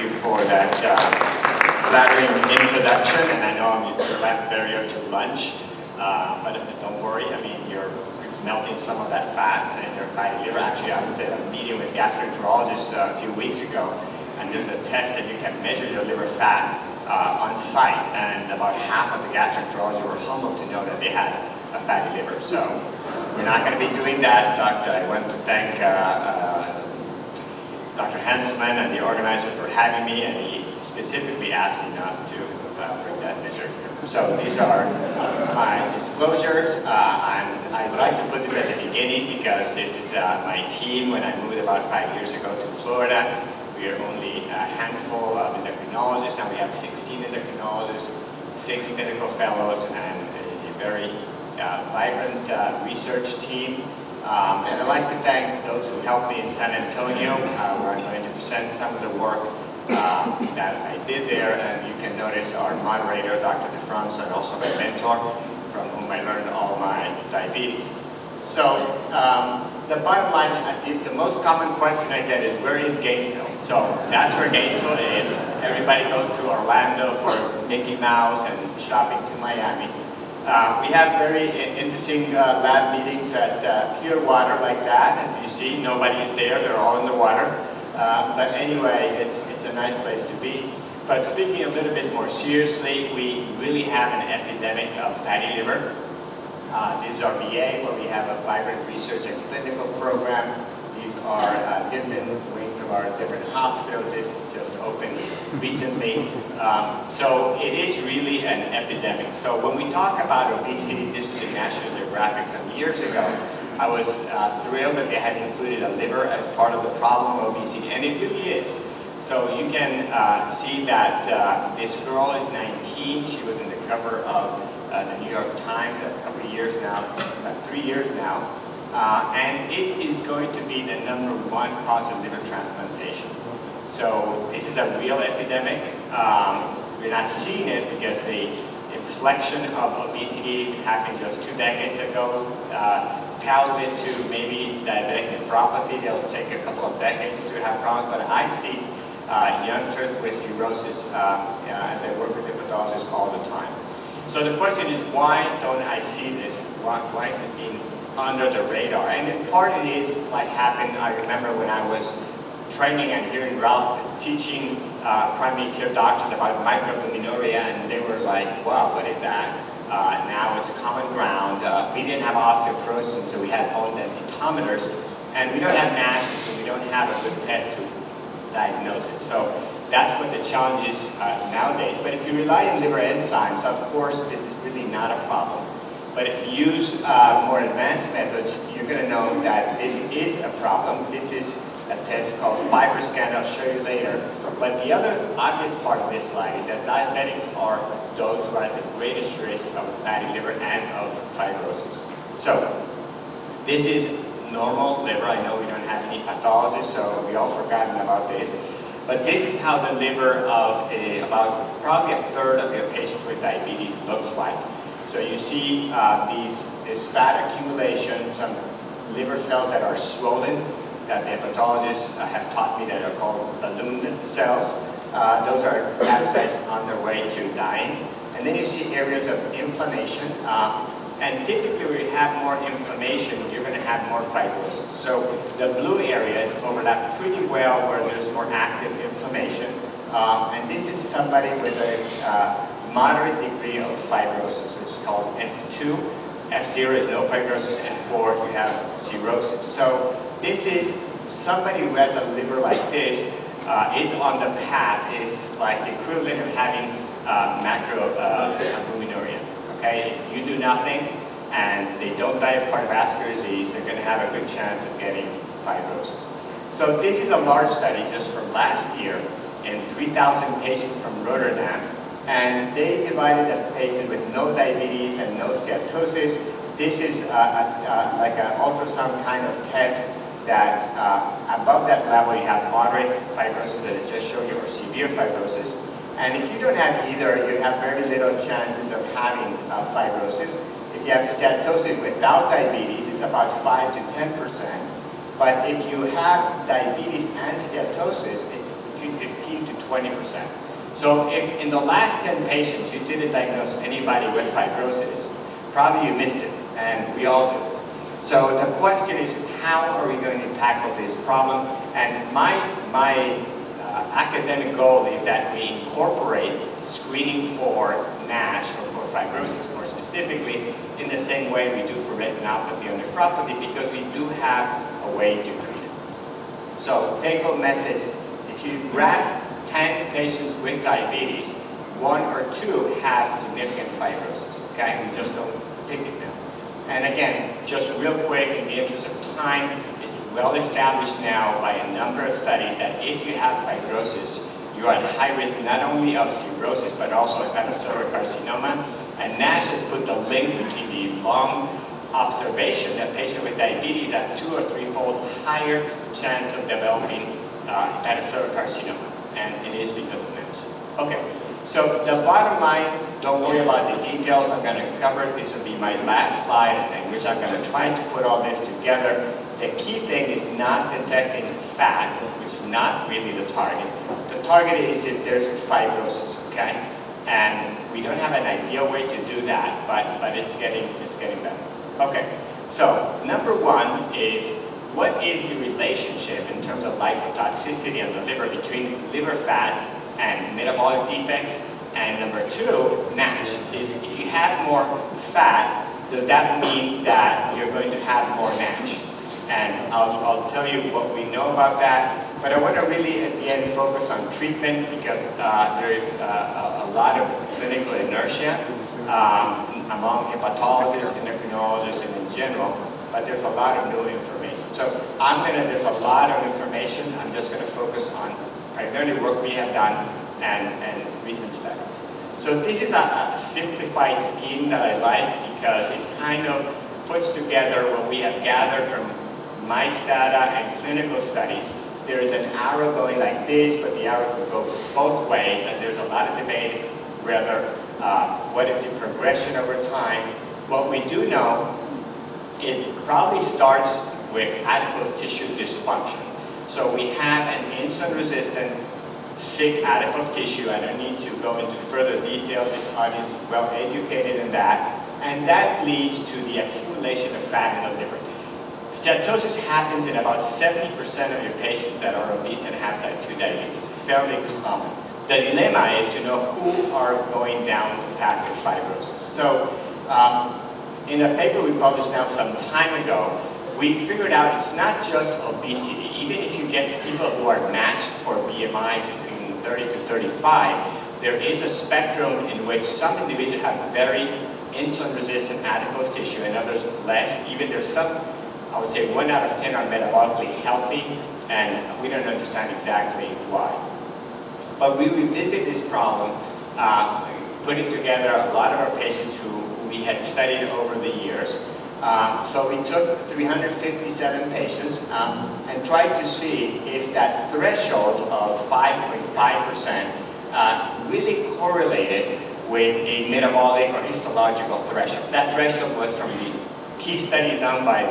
you for that flattering introduction, and I know I'm your last barrier to lunch, but don't worry, I mean, you're melting some of that fat in your fatty liver. Actually, I was at a meeting with gastroenterologists a few weeks ago, and there's a test that you can measure your liver fat on site, and about half of the gastroenterologists were humbled to know that they had a fatty liver. So we're not going to be doing that. I want to thank Dr. Hanselman and the organizer for having me, and he specifically asked me not to bring that measure here. So these are my disclosures, and I'd like to put this at the beginning because this is my team when I moved about 5 years ago to Florida. We are only a handful of endocrinologists. Now we have 16 endocrinologists, 6 clinical fellows, and a very vibrant research team. And I'd like to thank those who helped me in San Antonio, where I'm going to present some of the work that I did there. And you can notice our moderator, Dr. DeFranco, and also my mentor, from whom I learned all my diabetes. So the bottom line, the most common question I get is, where is Gainsville? So that's where Gainsville is. Everybody goes to Orlando for Mickey Mouse and shopping to Miami. We have very interesting lab meetings at pure water like that. As you see, nobody is there. They're all in the water. But anyway, it's a nice place to be. But speaking a little bit more seriously, we really have an epidemic of fatty liver. This is our VA, where we have a vibrant research and clinical program. These are different wings of our different hospitals. This just opened recently. So it is really an epidemic. So when we talk about obesity, this was in National Geographic some years ago. I was thrilled that they had included a liver as part of the problem of obesity, and it really is. So you can see that this girl is 19. She was in the cover of the New York Times a couple of years now, about 3 years now. And it is going to be the #1 cause of liver transplantation. So this is a real epidemic. We're not seeing it because the inflection of obesity happened just 2 decades ago. Palliative to maybe diabetic nephropathy, they'll take a couple of decades to have problems, but I see youngsters with cirrhosis as I work with hepatologists all the time. So the question is, why don't I see this? Why is it being under the radar? And in part it is like happened, I remember when I was training and hearing Ralph teaching primary care doctors about microalbuminuria, and they were like, wow, what is that? Now it's common ground. We didn't have osteoporosis until we had bone densitometers, and we don't have NASH until we don't have a good test to diagnose it. So that's what the challenge is nowadays. But if you rely on liver enzymes, of course, this is really not a problem. But if you use more advanced methods, you're going to know that this is a problem. This is a test called FibroScan. I'll show you later. But the other obvious part of this slide is that diabetics are those who are at the greatest risk of fatty liver and of fibrosis. So this is normal liver. I know we don't have any pathologists, so we all forgotten about this. But this is how the liver of about probably a third of your patients with diabetes looks like. So you see this fat accumulation, some liver cells that are swollen, that the hepatologists have taught me that are called balloon cells. Those are hepatocytes on their way to dying. And then you see areas of inflammation. And typically when you have more inflammation, you're going to have more fibrosis. So the blue areas overlap pretty well where there's more active inflammation. And this is somebody with a moderate degree of fibrosis, which is called F2. F0 is no fibrosis, F4 you have cirrhosis. So this is somebody who has a liver like this is on the path, is like the equivalent of having macroalbuminuria. Okay, if you do nothing and they don't die of cardiovascular disease, they're going to have a good chance of getting fibrosis. So this is a large study just from last year in 3,000 patients from Rotterdam, and they divided a patient with no diabetes and no steatosis. This is like an ultrasound kind of test that above that level you have moderate fibrosis that I just showed you, or severe fibrosis. And if you don't have either, you have very little chances of having fibrosis. If you have steatosis without diabetes, it's about 5 to 10%. But if you have diabetes and steatosis, it's between between 15 to 20%. So if in the last 10 patients you didn't diagnose anybody with fibrosis, probably you missed it, and we all do. So the question is, how are we going to tackle this problem? And my academic goal is that we incorporate screening for NASH or for fibrosis more specifically in the same way we do for retinopathy or nephropathy, because we do have a way to treat it. So take-home message, if you grab 10 patients with diabetes, 1 or 2 have significant fibrosis, okay? We just don't pick it now. And again, just real quick, in the interest of time, it's well established now by a number of studies that if you have fibrosis, you are at high risk not only of cirrhosis, but also hepatocellular carcinoma. And NASH has put the link between the long observation that patients with diabetes have 2 or 3-fold higher chance of developing hepatocellular carcinoma. And it is because of NASH. Okay, so the bottom line, don't worry about the details. I'm going to cover, this will be my last slide, in which I'm going to try to put all this together. The key thing is not detecting fat, which is not really the target. The target is if there's fibrosis, okay? And we don't have an ideal way to do that, but it's getting better. Okay, so number 1 is, what is the relationship in terms of lipotoxicity on the liver between liver fat and metabolic defects? And number 2, NASH, is if you have more fat, does that mean that you're going to have more NASH? And I'll tell you what we know about that, but I want to really at the end focus on treatment, because there is a lot of clinical inertia among hepatologists, endocrinologists, and in general, but there's a lot of new information. So there's a lot of information. I'm just going to focus on primarily work we have done and recent studies. So this is a simplified scheme that I like, because it kind of puts together what we have gathered from mice data and clinical studies. There is an arrow going like this, but the arrow could go both ways, and there's a lot of debate whether what is the progression over time. What we do know is it probably starts with adipose tissue dysfunction. So we have an insulin-resistant, sick adipose tissue. I don't need to go into further detail. This audience is well educated in that. And that leads to the accumulation of fat in the liver. Steatosis happens in about 70% of your patients that are obese and have type 2 diabetes. It's fairly common. The dilemma is to know who are going down the path of fibrosis. So in a paper we published now some time ago, we figured out it's not just obesity. Even if you get people who are matched for BMIs between 30 to 35, there is a spectrum in which some individuals have very insulin-resistant adipose tissue and others less. Even there's some, I would say 1 out of 10 are metabolically healthy, and we don't understand exactly why. But we revisit this problem, putting together a lot of our patients who we had studied over the years. So we took 357 patients and tried to see if that threshold of 5.5% really correlated with a metabolic or histological threshold. That threshold was from the key study done by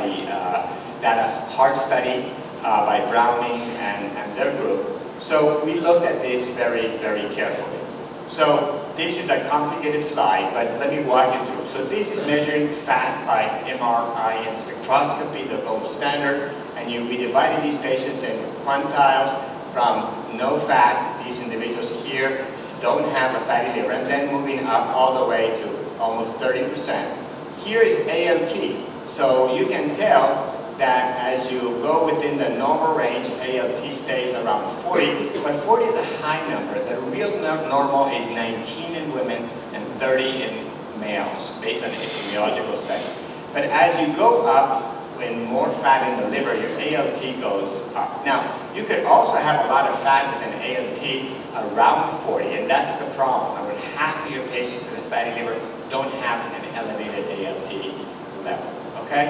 the heart study by Browning and their group. So we looked at this very, very carefully. So this is a complicated slide, but let me walk you through. So this is measuring fat by MRI and spectroscopy, the gold standard, and we divided these patients in quintiles from no fat. These individuals here don't have a fatty liver, and then moving up all the way to almost 30%. Here is ALT. So you can tell that as you go within the normal range, ALT stays around 40, but 40 is a high number. The real normal is 19 in women and 30 in males, based on epidemiological studies. But as you go up, when more fat in the liver, your ALT goes up. Now, you could also have a lot of fat with an ALT around 40, and that's the problem. About half of your patients with a fatty liver don't have an elevated ALT level, okay?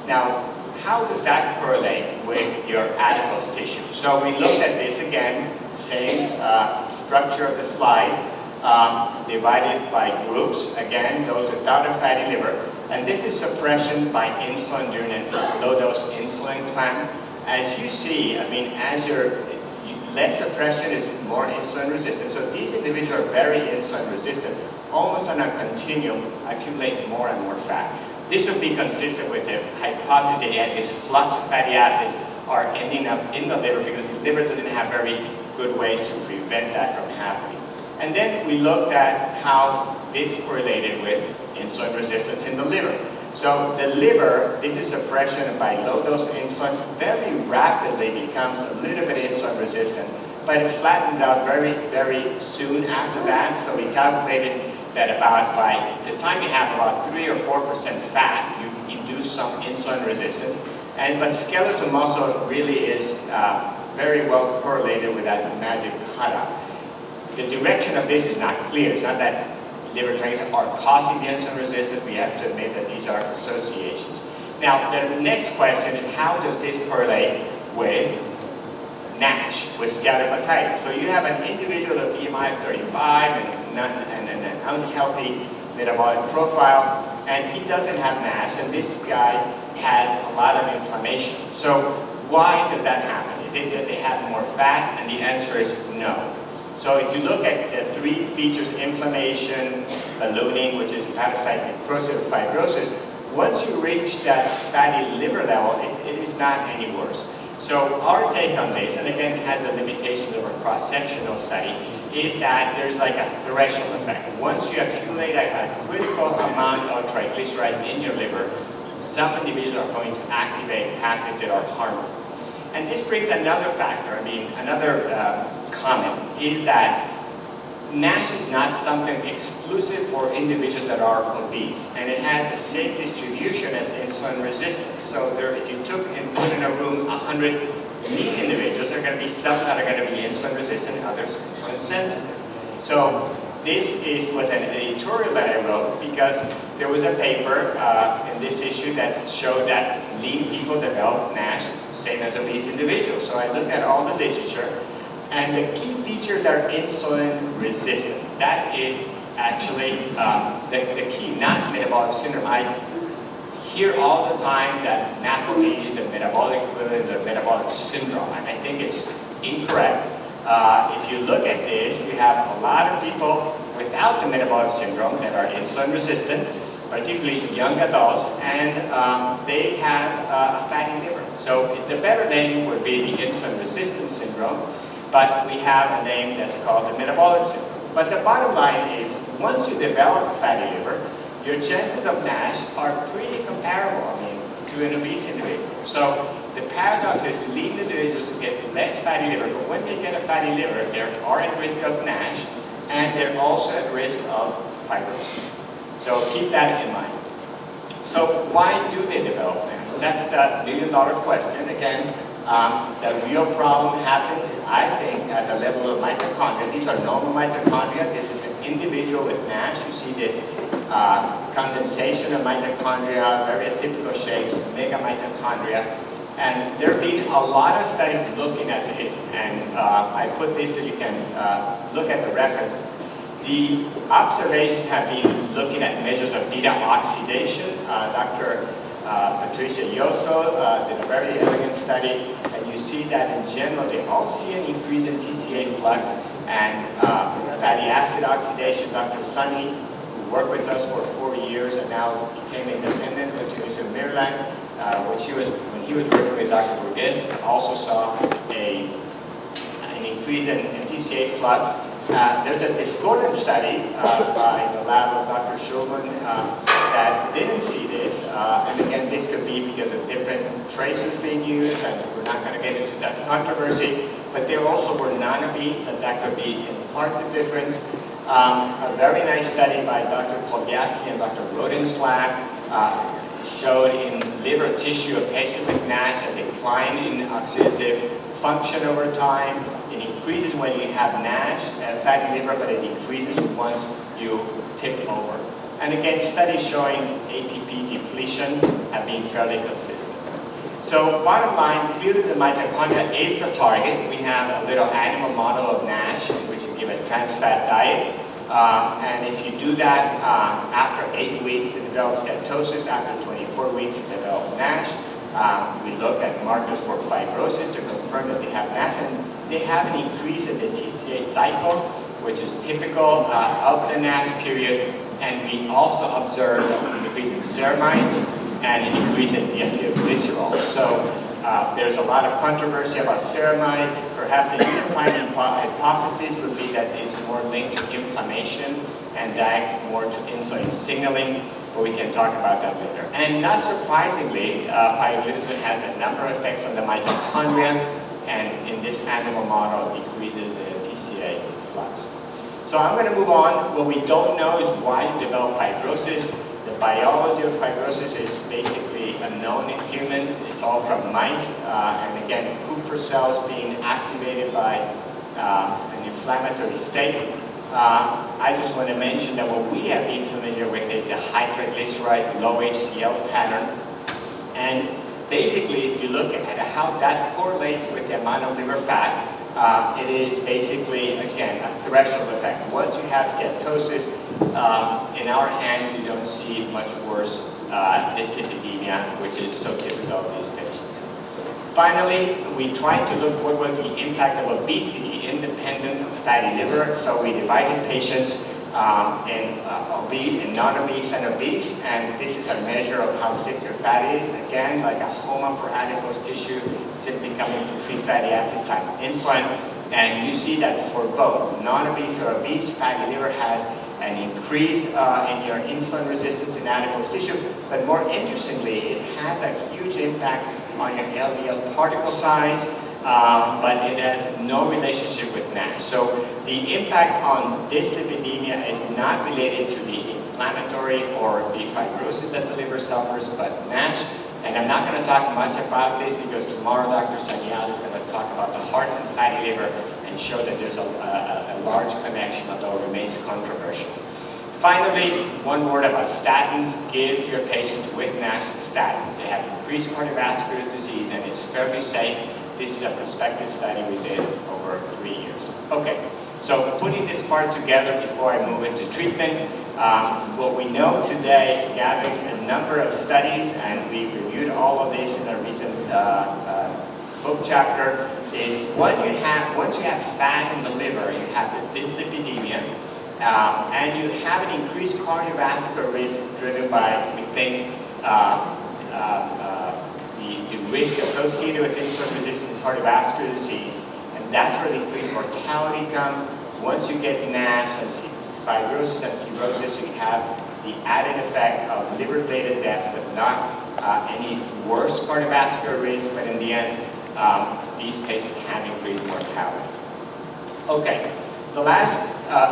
Now, how does that correlate with your adipose tissue? So we looked at this again, same structure of the slide, divided by groups. Again, those without a fatty liver. And this is suppression by insulin during a low-dose insulin clamp. As you see, I mean, as your less suppression is more insulin resistant. So these individuals are very insulin resistant, almost on a continuum, accumulate more and more fat. This would be consistent with the hypothesis that you had this flux of fatty acids are ending up in the liver because the liver doesn't have very good ways to prevent that from happening. And then we looked at how this correlated with insulin resistance in the liver. So the liver, this is suppression by low-dose insulin, very rapidly becomes a little bit insulin resistant, but it flattens out very, very soon after that. So we calculated that about by the time you have about 3 or 4% fat, you induce some insulin resistance. But skeletal muscle really is very well correlated with that magic cutoff. The direction of this is not clear. It's not that liver traits are causing the insulin resistance. We have to admit that these are associations. Now, the next question is, how does this correlate with NASH, with steatohepatitis? So you have an individual with BMI of 35 and an unhealthy metabolic profile, and he doesn't have NASH, and this guy has a lot of inflammation. So why does that happen? Is it that they have more fat? And the answer is no. So if you look at the three features, inflammation, ballooning, which is hepatocyte necrosis, fibrosis, once you reach that fatty liver level, it is not any worse. So our take on this, and again it has the limitations of a cross-sectional study, is that there's like a threshold effect. Once you accumulate a critical amount of triglycerides in your liver, some individuals are going to activate pathways that are harmful. And this brings another factor, another comment, is that NASH is not something exclusive for individuals that are obese, and it has the same distribution as insulin resistance. So if you took and put in a room 100 lean individuals, there are going to be some that are going to be insulin resistant, others insulin sensitive. So this was an editorial that I wrote because there was a paper in this issue that showed that lean people develop NASH, same as obese individuals. So I looked at all the literature, and the key features are insulin resistant. That is actually the key, not metabolic syndrome. I hear all the time that NAFLD is the metabolic equivalent of metabolic syndrome, and I think it's incorrect. If you look at this, you have a lot of people without the metabolic syndrome that are insulin resistant, particularly young adults, and they have a fatty liver. So the better name would be the insulin resistant syndrome, but we have a name that's called the metabolic syndrome. But the bottom line is, once you develop a fatty liver, your chances of NASH are pretty comparable, to an obese individual. So the paradox is lean individuals get less fatty liver, but when they get a fatty liver, they are at risk of NASH, and they're also at risk of fibrosis. So keep that in mind. So why do they develop NASH? That's the million-dollar question. Again, the real problem happens, I think, at the level of mitochondria. These are normal mitochondria. This is an individual with NASH. You see this condensation of mitochondria, very atypical shapes, mega mitochondria. And there have been a lot of studies looking at this, and I put this so you can look at the reference. The observations have been looking at measures of beta oxidation. Dr. Patricia Yoso did a very elegant study, and you see that in general they all see an increase in TCA flux and fatty acid oxidation. Dr. Sunny, who worked with us for 4 years and now became independent with University of Maryland, when he was working with Dr. Burgess, also saw an increase in TCA flux. There's a discordant study by the lab of Dr. Schulman that didn't see this, and again, this could be because of different tracers being used, and we're not going to get into that controversy, but there also were non-obese, and that could be in part the difference. A very nice study by Dr. Kolyaki and Dr. Rodin's lab showed in liver tissue of patients with NASH a decline in oxidative function over time. It increases when you have NASH, fatty liver, but it decreases once you tip over. And again, studies showing ATP depletion have been fairly consistent. So bottom line, clearly the mitochondria is the target. We have a little animal model of NASH in which you give a trans fat diet. And if you do that after 8 weeks to develop steatosis, after 24 weeks to develop NASH, we look at markers for fibrosis to confirm that they have NASH. And they have an increase in the TCA cycle, which is typical of the NASH period, and we also observe an increase in ceramides and an increase in diacylglycerol. So there's a lot of controversy about ceramides. Perhaps a unifying hypothesis would be that it's more linked to inflammation and DAGs more to insulin signaling, but we can talk about that later. And not surprisingly, pioglitazone has a number of effects on the mitochondria, and in this animal model, it decreases the TCA flux. So I'm going to move on. What we don't know is why you develop fibrosis. The biology of fibrosis is basically unknown in humans. It's all from mice, and again, Kupffer cells being activated by an inflammatory state. I just want to mention that what we have been familiar with is the high triglyceride, low HDL pattern. And basically, if you look at how that correlates with the amount of liver fat, it is basically, again, a threshold effect. Once you have steatosis, in our hands, you don't see much worse dyslipidemia, which is so typical of these patients. Finally, we tried to look what was the impact of obesity independent of fatty liver. So we divided patients in obese and non-obese and obese, and this is a measure of how sick your fat is. Again, like a HOMA for adipose tissue, simply coming from free fatty acids times insulin. And you see that for both non-obese or obese, fatty liver has an increase in your insulin resistance in adipose tissue, but more interestingly, it has a huge impact on your LDL particle size, but it has no relationship with NASH. So the impact on dyslipidemia is not related to the inflammatory or the fibrosis that the liver suffers, but NASH. And I'm not going to talk much about this because tomorrow Dr. Sanyal is going to talk about the heart and fatty liver and show that there's a large connection, although it remains controversial. Finally, one word about statins. Give your patients with NASH statins. They have increased cardiovascular disease and it's fairly safe. This is a prospective study we did over 3 years. Okay, so putting this part together before I move into treatment, what we know today, gathering a number of studies, and we reviewed all of this in a recent book chapter, is once you have fat in the liver, you have the dyslipidemia, and you have an increased cardiovascular risk driven by, we think, the risk associated with insulin-resistant cardiovascular disease, and that's where the increased mortality comes. Once you get NASH and fibrosis and cirrhosis, you have the added effect of liver-related death, but not any worse cardiovascular risk, but in the end, these patients have increased mortality. Okay, the last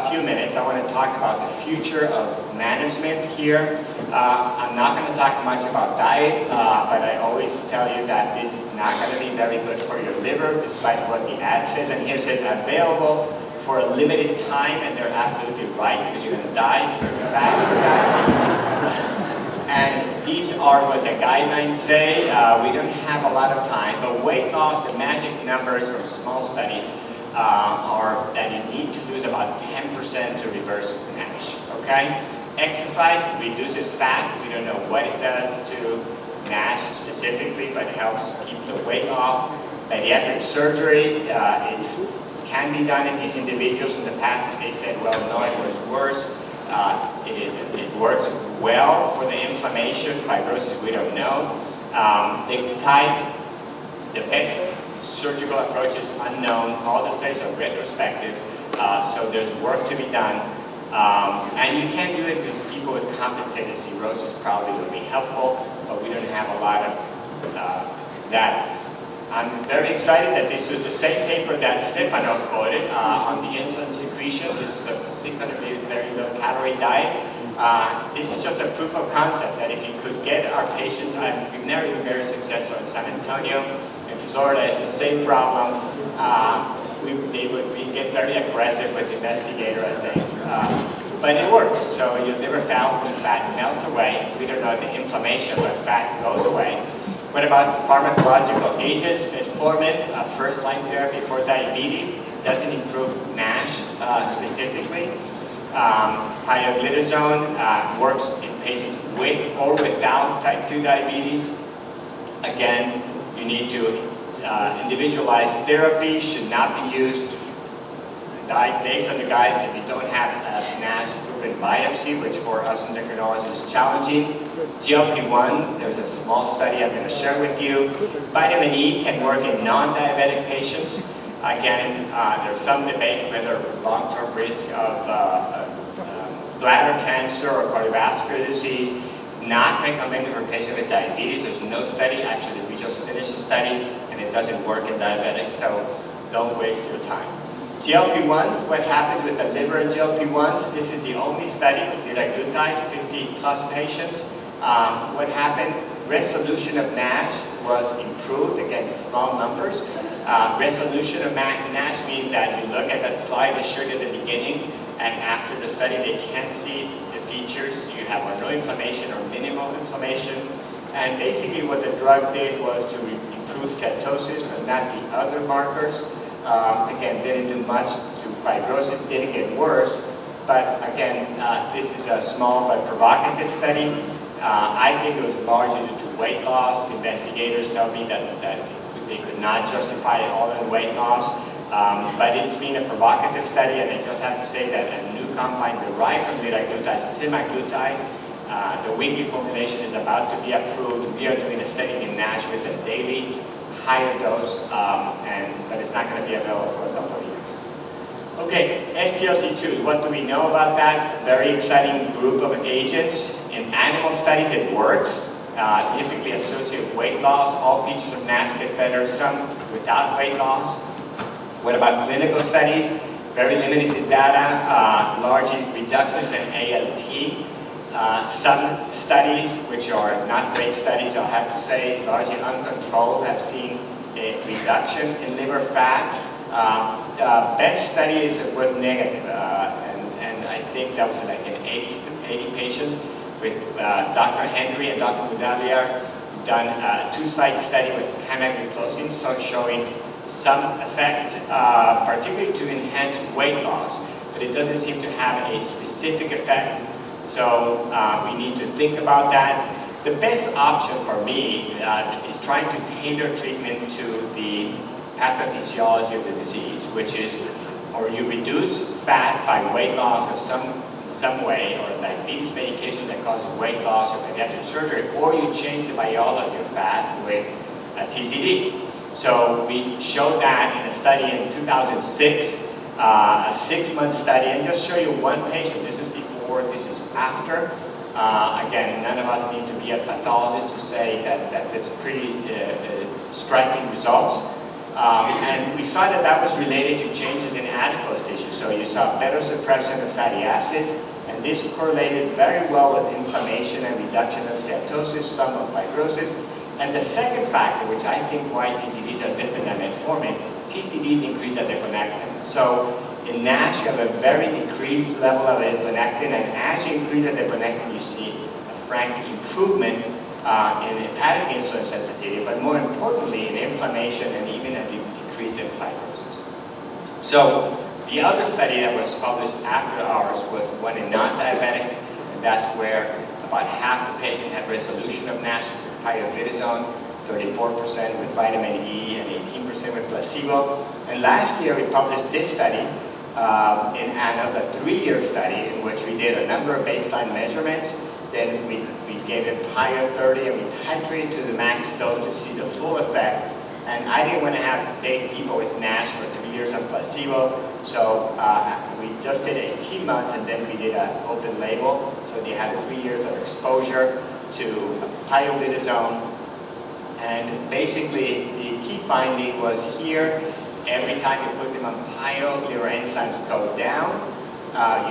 few minutes, I want to talk about the future of management here. I'm not going to talk much about diet, but I always tell you that this is not going to be very good for your liver, despite what the ad says. And here it says available for a limited time, and they're absolutely right, because you're going to die if you're fast for that. And these are what the guidelines say. We don't have a lot of time, but weight loss, the magic numbers from small studies, are that you need to lose about 10% to reverse NASH, okay? Exercise reduces fat. We don't know what it does to NASH specifically, but it helps keep the weight off. Bariatric surgery, it can be done in these individuals. In the past, they said, well, no, it was worse. It works well for the inflammation. Fibrosis, we don't know. The best surgical approach is unknown. All the studies are retrospective, so there's work to be done. And you can do it with people with compensated cirrhosis, probably would be helpful, but we don't have a lot of data. I'm very excited that this was the same paper that Stefano quoted on the insulin secretion. This is a 600 very low calorie diet. This is just a proof of concept that if you could get our patients, we've never been very successful in San Antonio. In Florida, it's the same problem. They would get very aggressive with the investigator, I think. But it works. So your liver fat melts away. We don't know the inflammation, but fat goes away. What about pharmacological agents? Metformin, first-line therapy for diabetes, doesn't improve NASH specifically. Pioglitazone works in patients with or without type 2 diabetes. Again, you need to individualized therapy should not be used based on the guidance if you don't have a NASH-proven biopsy, which for us endocrinologists is challenging. GLP-1, there's a small study I'm going to share with you. Vitamin E can work in non-diabetic patients. Again, there's some debate whether long-term risk of bladder cancer or cardiovascular disease. Not recommended for patients with diabetes. There's no study. Actually, we just finished a study and it doesn't work in diabetics, so don't waste your time. GLP-1s, what happens with the liver and GLP-1s? This is the only study with liraglutide, 50 plus patients. What happened? Resolution of NASH was improved against small numbers. Resolution of NASH means that you look at that slide I showed you at the beginning, and after the study they can't see the features. You have no inflammation or minimal inflammation. And basically what the drug did was to improve steatosis, but not the other markers. Again, didn't do much to fibrosis, didn't get worse. But again, this is a small but provocative study. I think it was largely due to weight loss. The investigators tell me that they could not justify it all in weight loss. But it's been a provocative study, and I just have to say that a new compound derived from liraglutide, semaglutide, the weekly formulation is about to be approved. We are doing a study in NASH with a daily higher dose, but it's not going to be available for a couple of years. Okay, SGLT2, what do we know about that? A very exciting group of agents. In animal studies, it works. Typically associated with weight loss. All features of NASH get better, some without weight loss. What about clinical studies? Very limited data, largely reductions in ALT. Some studies, which are not great studies, I'll have to say, largely uncontrolled, have seen a reduction in liver fat. Best studies was negative, and I think that was like in 80 patients with Dr. Henry and Dr. Mudaliar done a two-site study with canagliflozin, so showing some effect, particularly to enhance weight loss, but it doesn't seem to have a specific effect. So we need to think about that. The best option for me is trying to tailor treatment to the pathophysiology of the disease, which is, or you reduce fat by weight loss of some way, or diabetes medication that causes weight loss or pediatric surgery, or you change the biology of fat with a TCD. So we showed that in a study in 2006, a 6-month study, and just show you one patient. This is before, this is after. Again, none of us need to be a pathologist to say that that's pretty striking results. And we saw that was related to changes in adipose tissue. So you saw better suppression of fatty acids, and this correlated very well with inflammation and reduction of steatosis, some of fibrosis. And the second factor, which I think why TCDs are different than metformin, TCDs increase adiponectin. So in NASH, you have a very decreased level of adiponectin, and as you increase adiponectin, you see a frank improvement in hepatic insulin sensitivity, but more importantly, in inflammation and even a decrease in fibrosis. So the other study that was published after ours was one in non-diabetics, and that's where about half the patients had resolution of NASH with pioglitazone, 34% with vitamin E, and 18% with placebo. And last year we published this study in Annals, a 3-year study in which we did a number of baseline measurements. Then we gave it Pio 30 and we titrated to the max dose to see the full effect. And I didn't want to have people with NASH for 3 years on placebo, so we just did 18 months and then we did an open label. So they had 3 years of exposure to pioglitazone. And basically the key finding was here, every time you put them on pio, liver enzymes go down.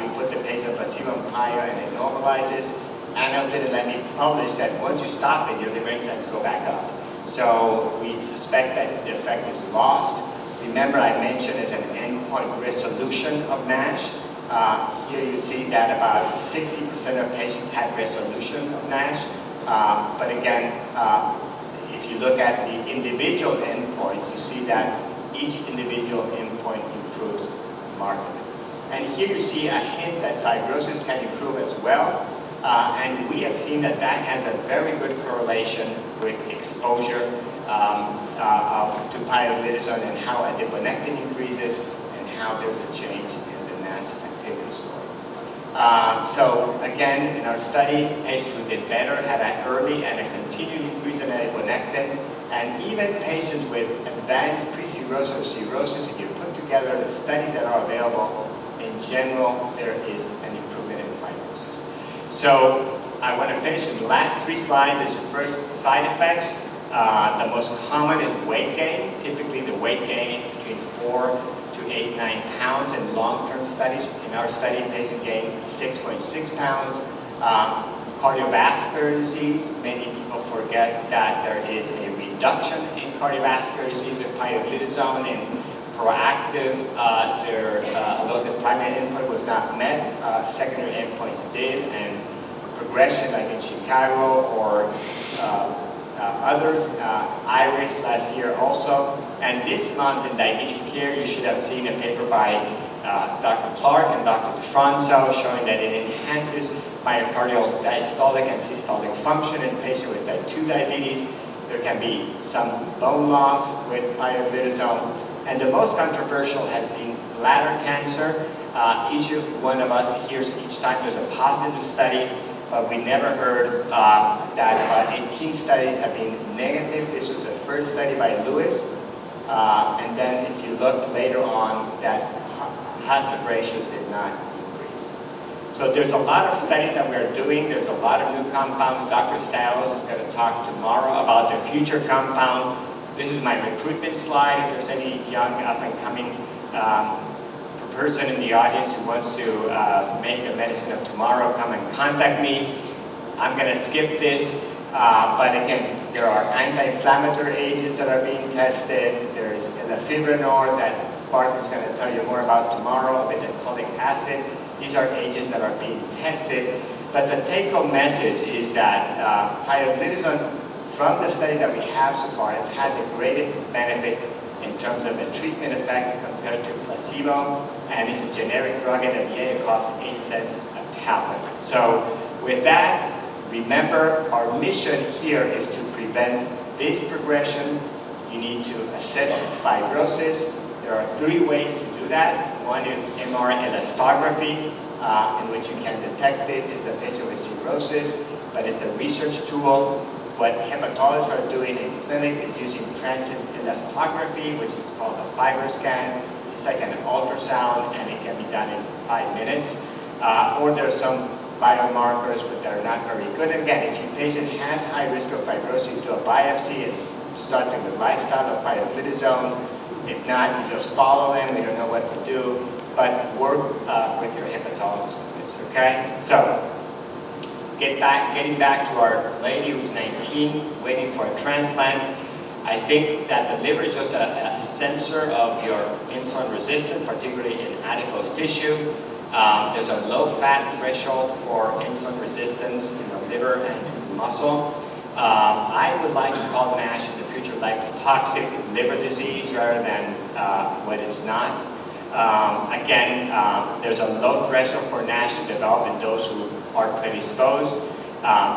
You put the patient on placebo on pio and it normalizes. Annals didn't let me publish that once you stop it, your liver enzymes go back up. So we suspect that the effect is lost. Remember I mentioned as an endpoint resolution of NASH. Here you see that about 60% of patients had resolution of NASH. But again, if you look at the individual endpoints, you see that each individual endpoint improves markedly. And here you see a hint that fibrosis can improve as well. And we have seen that has a very good correlation with exposure to pioglitazone and how adiponectin increases and how there's a change in the NASH activity score. So again, in our study, patients who did better had an early and a continued increase in adiponectin, and even patients with advanced pre-cirrhosis or cirrhosis, if you put together the studies that are available, in general, there is an improvement in fibrosis. So I want to finish with the last 3 slides. Is first, side effects. The most common is weight gain. Typically, the weight gain is between 4 to 8, 9 pounds in long-term studies. In our study, patient gained 6.6 pounds. Cardiovascular disease. Many people forget that there is a reduction in cardiovascular disease with pioglitazone. In proactive, although the primary endpoint was not met, secondary endpoints did, and progression, like in Chicago or others, IRIS last year also. And this month in Diabetes Care, you should have seen a paper by Dr. Clark and Dr. DeFranco showing that it enhances myocardial diastolic and systolic function in patients with type 2 diabetes. There can be some bone loss with pioglitazone. And the most controversial has been bladder cancer. Each one of us hears each time there's a positive study, but we never heard that about 18 studies have been negative. This was the first study by Lewis. And then if you look later on, that hazard ratio did not increase. So there's a lot of studies that we're doing. There's a lot of new compounds. Dr. Stiles is going to talk tomorrow about the future compound. This is my recruitment slide. If there's any young up-and-coming person in the audience who wants to make the medicine of tomorrow, come and contact me. I'm going to skip this, but again, there are anti-inflammatory agents that are being tested. There's elafibranor that Bart is going to tell you more about tomorrow, obeticholic acid. These are agents that are being tested, but the take-home message is that pioglitazone, from the studies that we have so far, has had the greatest benefit in terms of the treatment effect compared to placebo, and it's a generic drug at the VA. It costs 8 cents a tablet. So with that, remember our mission here is to prevent this progression. You need to assess fibrosis. There are 3 ways to do that. One is MR elastography, in which you can detect this. This is a patient with cirrhosis, but it's a research tool. What hepatologists are doing in clinic is using transit elastography, which is called a FibroScan. It's like an ultrasound, and it can be done in 5 minutes. Or there's some biomarkers, but they're not very good. And again, if your patient has high risk of fibrosis, do a biopsy and start doing the lifestyle of pioglitazone. If not, you just follow them. We don't know what to do, but work with your hepatologist on this, okay? So, getting back to our lady who's 19, waiting for a transplant. I think that the liver is just a sensor of your insulin resistance, particularly in adipose tissue. There's a low fat threshold for insulin resistance in the liver and in muscle. I would like to call NASH in the future lipotoxic liver disease rather than what it's not. Again, there's a low threshold for NASH to develop in those who are predisposed.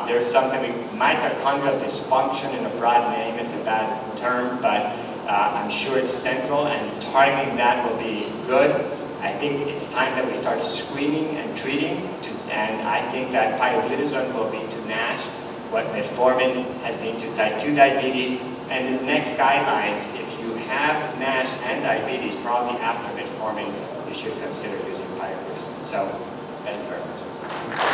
There's something, mitochondrial dysfunction in a broad name, it's a bad term, but I'm sure it's central, and targeting that will be good. I think it's time that we start screening and treating, and I think that pioglitazone will be to NASH what metformin has been to type 2 diabetes, and in the next guidelines, if you have NASH and diabetes, probably after metformin, you should consider using pioglitazone. So, thank you very much.